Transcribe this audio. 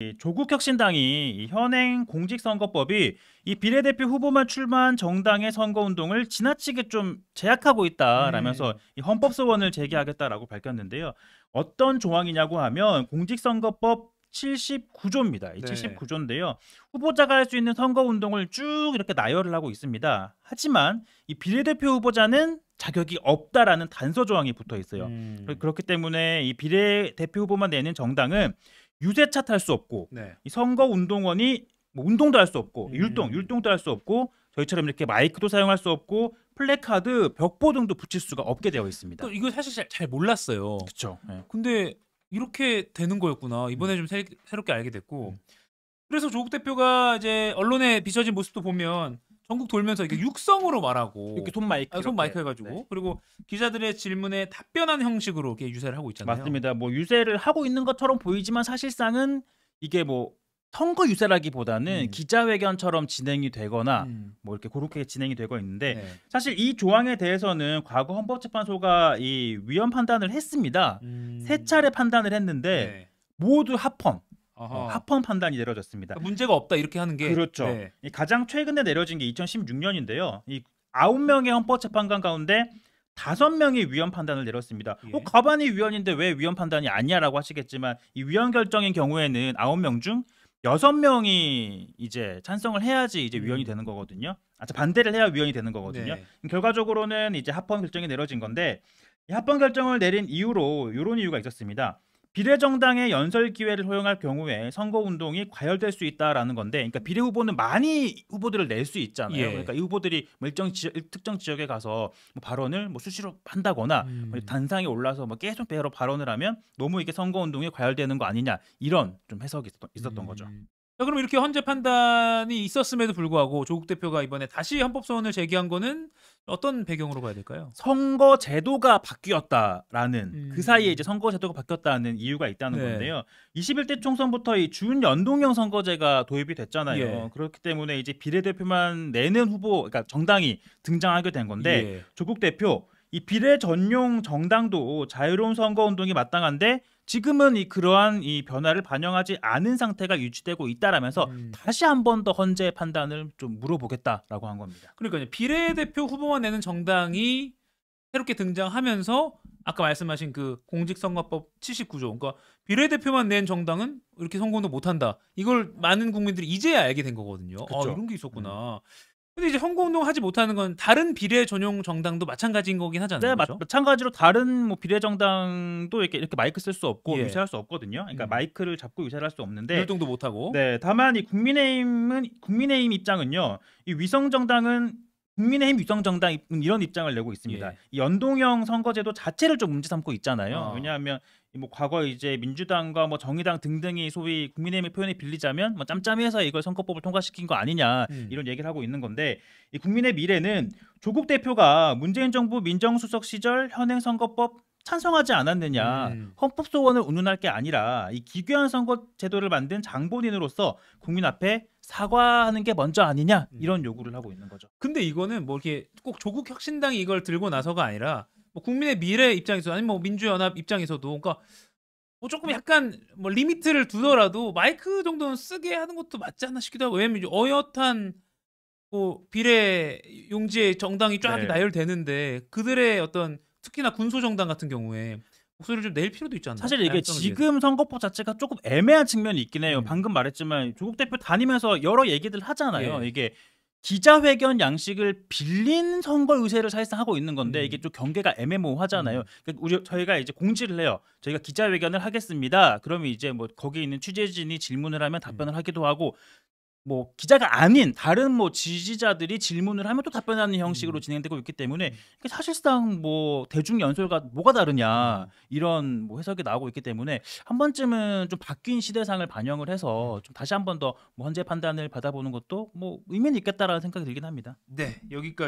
이 조국혁신당이 이 현행 공직선거법이 이 비례대표 후보만 출마한 정당의 선거운동을 지나치게 좀 제약하고 있다라면서 음. 이 헌법소원을 제기하겠다라고 밝혔는데요. 어떤 조항이냐고 하면 공직선거법 79조입니다. 이 네. 79조인데요. 후보자가 할 수 있는 선거운동을 쭉 이렇게 나열을 하고 있습니다. 하지만 이 비례대표 후보자는 자격이 없다라는 단서 조항이 붙어 있어요. 음. 그렇기 때문에 이 비례대표 후보만 내는 정당은 유세차 탈 수 없고 네. 이 선거 운동원이 뭐 운동도 할 수 없고 음. 율동도 할 수 없고 저희처럼 이렇게 마이크도 사용할 수 없고 플래카드, 벽보 등도 붙일 수가 없게 되어 있습니다. 이거 사실 잘 몰랐어요. 그렇죠. 네. 근데 이렇게 되는 거였구나. 이번에 좀 새롭게 알게 됐고. 그래서 조국 대표가 이제 언론에 비춰진 모습도 보면 전국 돌면서 이게 육성으로 말하고 이렇게 손 마이크 손 이렇게. 마이크 해가지고 네. 그리고 기자들의 질문에 답변하는 형식으로 이렇게 유세를 하고 있잖아요. 맞습니다. 뭐 유세를 하고 있는 것처럼 보이지만 사실상은 이게 뭐 선거 유세라기보다는 기자회견처럼 진행이 되거나 뭐 이렇게 그렇게 진행이 되고 있는데 네. 사실 이 조항에 대해서는 과거 헌법재판소가 이 위헌 판단을 했습니다. 세 차례 판단을 했는데 네. 모두 합헌. 아하. 합헌 판단이 내려졌습니다. 그러니까 문제가 없다 이렇게 하는 게 그렇죠. 네. 이 가장 최근에 내려진 게 2016년인데요. 이 9명의 헌법재판관 가운데 5명이 위헌 판단을 내렸습니다. 예. 가반이 위헌인데 왜 위헌 판단이 아니냐라고 하시겠지만 이 위헌 결정인 경우에는 9명 중 6명이 이제 찬성을 해야지 이제 위헌이 되는 거거든요. 반대를 해야 위헌이 되는 거거든요. 네. 결과적으로는 이제 합헌 결정이 내려진 건데 이 합헌 결정을 내린 이유로 이런 이유가 있었습니다. 비례정당의 연설 기회를 허용할 경우에 선거운동이 과열될 수 있다라는 건데, 그러니까 비례 후보는 많이 후보들을 낼 수 있잖아요. 예. 그러니까 이 후보들이 뭐 특정 지역에 가서 뭐 발언을 뭐 수시로 한다거나 뭐 단상에 올라서 뭐 계속 배로 발언을 하면 너무 이게 선거운동이 과열되는 거 아니냐 이런 좀 해석이 있었던 거죠. 자, 그럼 이렇게 헌재 판단이 있었음에도 불구하고 조국 대표가 이번에 다시 헌법소원을 제기한 거는 어떤 배경으로 봐야 될까요? 선거 제도가 바뀌었다라는 그 사이에 이제 선거 제도가 바뀌었다는 이유가 있다는 네. 건데요. 21대 총선부터 이 준연동형 선거제가 도입이 됐잖아요. 예. 그렇기 때문에 이제 비례대표만 내는 후보, 그러니까 정당이 등장하게 된 건데 예. 조국 대표 이 비례 전용 정당도 자유로운 선거 운동이 마땅한데 지금은 그러한 이 변화를 반영하지 않은 상태가 유지되고 있다라면서 다시 한 번 더 헌재 판단을 좀 물어보겠다라고 한 겁니다. 그러니까요. 비례대표 후보만 내는 정당이 새롭게 등장하면서 아까 말씀하신 그 공직선거법 79조, 그러니까 비례대표만 낸 정당은 이렇게 선거운동 못한다. 이걸 많은 국민들이 이제야 알게 된 거거든요. 그쵸. 이런 게 있었구나. 근데 이제 선거운동 하지 못하는 건 다른 비례 전용 정당도 마찬가지인 거긴 하잖아요. 네, 그렇죠? 마찬가지로 다른 뭐 비례정당도 이렇게 마이크 쓸 수 없고 예. 유세할 수 없거든요. 그러니까 마이크를 잡고 유세를 할 수 없는데 율동도 못하고. 네, 다만 이 국민의힘 입장은요. 이 위성정당은 국민의힘 위성정당 이런 입장을 내고 있습니다. 예. 이 연동형 선거제도 자체를 좀 문제 삼고 있잖아요. 아. 왜냐하면 뭐 과거 이제 민주당과 뭐 정의당 등등이 소위 국민의힘의 표현에 빌리자면 뭐 짬짬이해서 이걸 선거법을 통과시킨 거 아니냐 이런 얘기를 하고 있는 건데 이 국민의 미래는 조국 대표가 문재인 정부 민정수석 시절 현행 선거법 찬성하지 않았느냐 헌법소원을 운운할 게 아니라 이 기괴한 선거 제도를 만든 장본인으로서 국민 앞에 사과하는 게 먼저 아니냐 이런 요구를 하고 있는 거죠. 근데 이거는 뭐 이렇게 꼭 조국 혁신당이 이걸 들고 나서가 아니라 뭐 국민의 미래 입장에서 아니면 뭐 민주연합 입장에서도 그러니까 뭐 조금 약간 뭐 리미트를 두더라도 마이크 정도는 쓰게 하는 것도 맞지 않나 싶기도 하고 왜냐면 이제 어엿한 뭐 비례 용지의 정당이 쫙 네. 나열되는데 그들의 어떤 특히나 군소정당 같은 경우에 목소리를 좀 낼 필요도 있지 않나? 사실 이게 다양성을 위해서. 지금 선거법 자체가 조금 애매한 측면이 있긴 해요. 음. 방금 말했지만 조국 대표 다니면서 여러 얘기들 하잖아요. 예. 이게 기자회견 양식을 빌린 선거 의제를 사실상 하고 있는 건데 이게 좀 경계가 애매모호하잖아요. 그러니까 저희가 이제 공지를 해요. 저희가 기자회견을 하겠습니다. 그러면 이제 뭐 거기 있는 취재진이 질문을 하면 답변을 하기도 하고 뭐 기자가 아닌 다른 뭐 지지자들이 질문을 하면 또 답변하는 형식으로 진행되고 있기 때문에 이게 사실상 뭐 대중 연설과 뭐가 다르냐 이런 뭐 해석이 나오고 있기 때문에 한 번쯤은 좀 바뀐 시대상을 반영을 해서 좀 다시 한 번 더 뭐 헌재 판단을 받아보는 것도 뭐 의미는 있겠다라는 생각이 들긴 합니다. 네, 여기까지